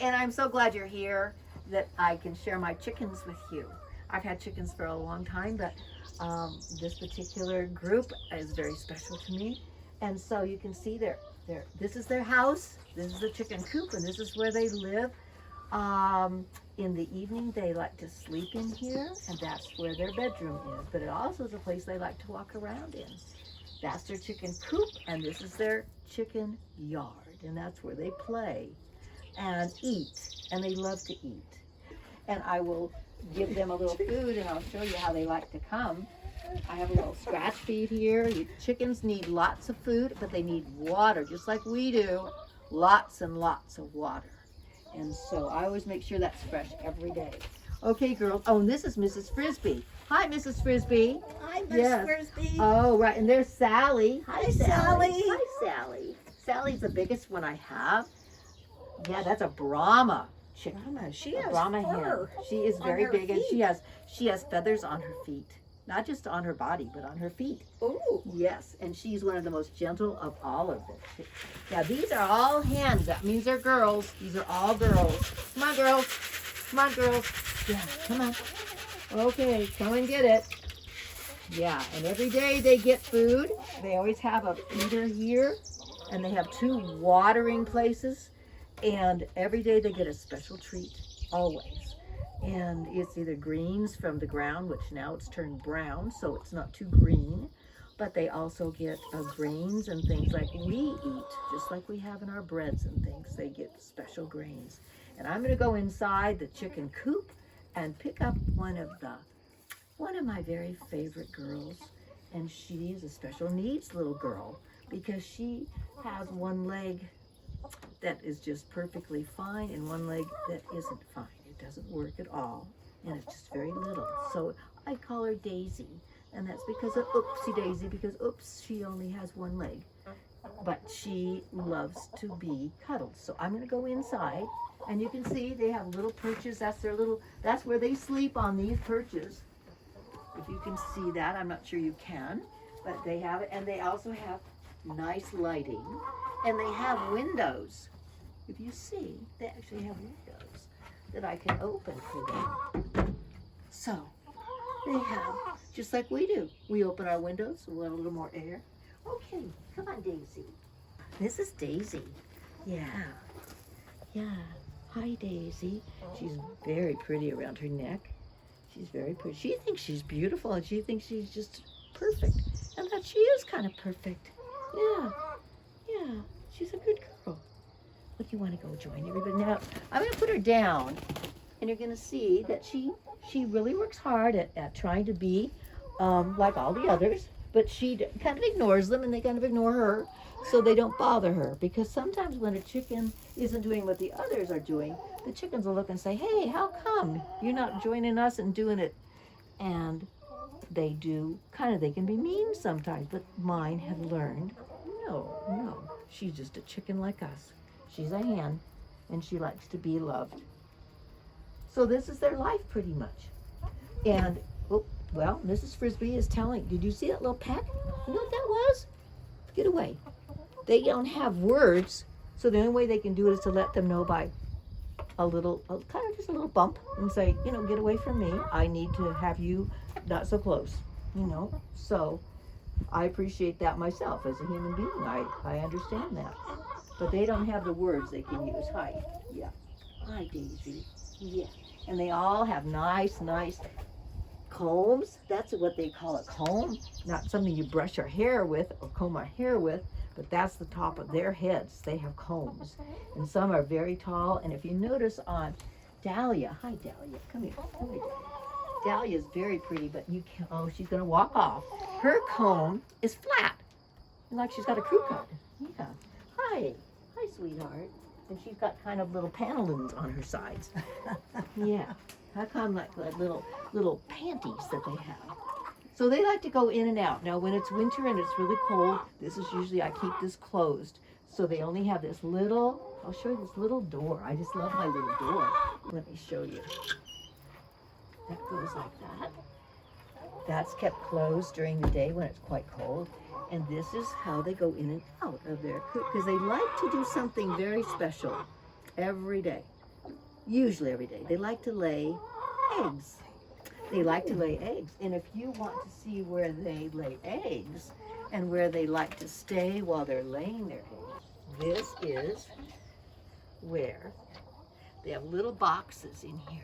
And I'm so glad you're here that I can share my chickens with you. I've had chickens for a long time, but this particular group is very special to me. And so you can see this is their house, this is the chicken coop, and this is where they live. In the evening, they like to sleep in here, and that's where their bedroom is. But it also is a place they like to walk around in. That's their chicken coop, and this is their chicken yard, and that's where they play and eat, and they love to eat. And I will give them a little food, and I'll show you how they like to come. I have a little scratch feed here. Chickens need lots of food, but they need water, just like we do. Lots and lots of water. And so I always make sure that's fresh every day. Okay, girls. Oh, and this is Mrs. Frisbee. Hi, Mrs. Frisbee. Hi, Miss Frisbee. Oh, right. And there's Sally. Hi, Sally. Hi, Sally. Sally's the biggest one I have. Yeah, that's a Brahma chicken. Brahma, she has Brahma fur hen. She is very her big, and feet. she has feathers on her feet. Not just on her body, but on her feet. Oh, Yes, and she's one of the most gentle of all of them. Yeah, these are all hens. That means they're girls. These are all girls. Come on, girls. Come on, girls. Yeah, come on. Okay, come and get it. Yeah, and every day they get food. They always have a feeder here, and they have 2 watering places. And every day they get a special treat, always. And it's either greens from the ground, which now it's turned brown, so it's not too green. But they also get grains and things like we eat, just like we have in our breads and things. They get special grains. And I'm going to go inside the chicken coop and pick up one of my very favorite girls. And she is a special needs little girl because she has one leg that is just perfectly fine and one leg that isn't fine. It doesn't work at all, and it's just very little. So I call her Daisy, and that's because of Oopsie Daisy, because oops, she only has one leg. But she loves to be cuddled. So I'm gonna go inside, and you can see they have little perches. That's where they sleep, on these perches. If you can see that, I'm not sure you can, but they have it, and they also have nice lighting, and they have windows. If you see, they actually have windows that I can open for them. So they have, just like we do. We open our windows so we'll have a little more air. Okay, come on, Daisy. This is Daisy. Yeah. Hi, Daisy. She's very pretty around her neck. She's very pretty. She thinks she's beautiful, and she thinks she's just perfect. And that she is kind of perfect. Yeah. She's a good girl. Look, you want to go join everybody now? I'm going to put her down, and you're going to see that she really works hard at trying to be like all the others, but she kind of ignores them, and they kind of ignore her, so they don't bother her. Because sometimes when a chicken isn't doing what the others are doing, the chickens will look and say, "Hey, how come you're not joining us and doing it?" And they do they can be mean sometimes, but mine have learned, no, she's just a chicken like us. She's a hen, and she likes to be loved. So this is their life pretty much. And, well, Mrs. Frisbee is telling, did you see that little peck? You know what that was? Get away. They don't have words, so the only way they can do it is to let them know by just a little bump, and say, get away from me. I need to have you not so close, So I appreciate that myself as a human being. I understand that. But they don't have the words they can use. Hi. Yeah. Hi, Daisy. Yeah. And they all have nice combs. That's what they call a comb. Not something you brush your hair with or comb our hair with, but that's the top of their heads. They have combs. And some are very tall. And if you notice on Dahlia, hi Dahlia, come here. Dahlia's very pretty, but she's going to walk off. Her comb is flat, like she's got a crew cut. Yeah. Hi, sweetheart. And she's got kind of little panelins on her sides. Yeah. How come like little panties that they have? So they like to go in and out. Now, when it's winter and it's really cold, this is usually, I keep this closed. So they only have this I'll show you this little door. I just love my little door. Let me show you. That goes like that. That's kept closed during the day when it's quite cold. And this is how they go in and out of their coop, because they like to do something very special every day. usually every day. They like to lay eggs. They like to lay eggs. And if you want to see where they lay eggs and where they like to stay while they're laying their eggs, this is where they have little boxes in here.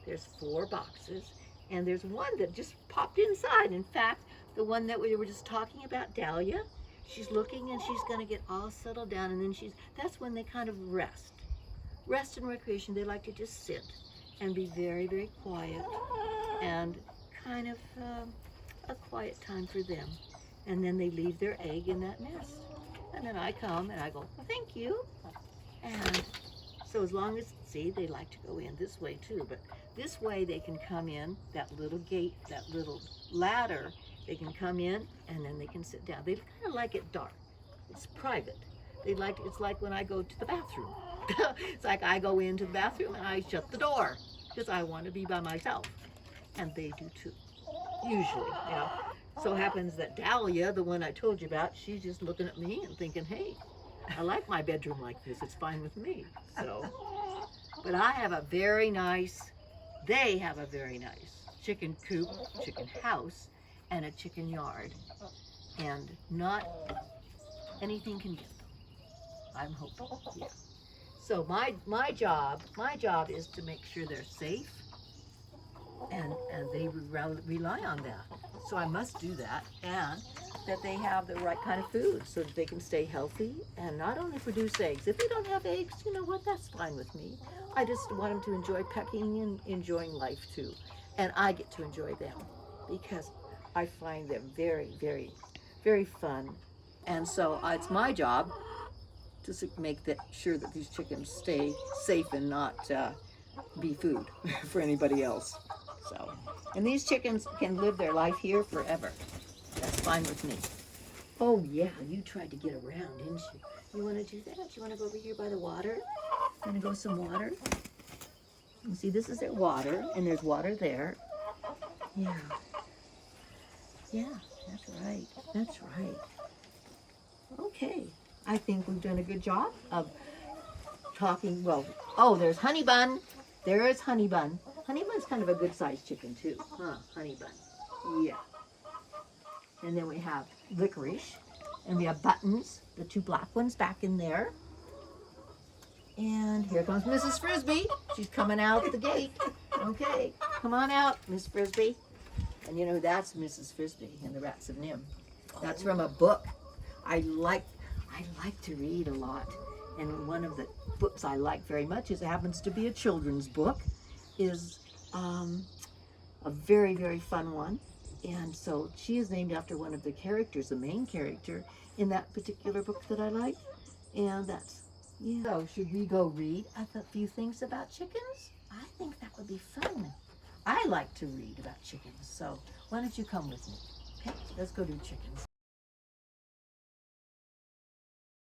There's 4 boxes, and there's one that just popped inside. In fact, the one that we were just talking about, Dahlia, she's looking and she's gonna get all settled down, and then that's when they kind of rest. Rest and recreation. They like to just sit and be very, very quiet, and kind of a quiet time for them. And then they leave their egg in that nest. And then I come and I go, well, thank you. And so as long as, see, they like to go in this way too, but this way they can come in, that little gate, that little ladder, they can come in and then they can sit down. They kind of like it dark. It's private. It's like when I go to the bathroom. It's like I go into the bathroom and I shut the door because I want to be by myself. And they do too, usually, you know. So happens that Dahlia, the one I told you about, she's just looking at me and thinking, hey, I like my bedroom like this. It's fine with me. So, but I have a very nice, they have a very nice chicken coop, chicken house, and a chicken yard. And not anything can get them. I'm hoping, yeah. So my job is to make sure they're safe, and they rely on that. So I must do that, and that they have the right kind of food so that they can stay healthy and not only produce eggs. If they don't have eggs, you know what, that's fine with me. I just want them to enjoy pecking and enjoying life too. And I get to enjoy them because I find them very, very, very fun. And so it's my job to make sure that these chickens stay safe and not be food for anybody else. So, and these chickens can live their life here forever. That's fine with me. Oh yeah, you tried to get around, didn't you? You want to do that? You want to go over here by the water? Want to go some water? You see, this is their water, and there's water there. Yeah. Yeah, that's right. That's right. Okay. I think we've done a good job of talking. Well, oh, there's Honey Bun. There is Honey Bun. Honey Bun's kind of a good-sized chicken too, huh? Honey Bun. Yeah. And then we have Licorice, and we have Buttons, the 2 black ones back in there. And here comes Mrs. Frisbee. She's coming out the gate. Okay, come on out, Miss Frisbee. And you know, that's Mrs. Frisbee and the Rats of Nim. That's from a book. I like to read a lot, and one of the books I like very much happens to be a children's book, is a very, very fun one. And so she is named after one of the characters, the main character in that particular book that I like. And that's, yeah. So should we go read a few things about chickens? I think that would be fun. I like to read about chickens, so why don't you come with me? Okay, let's go do chickens.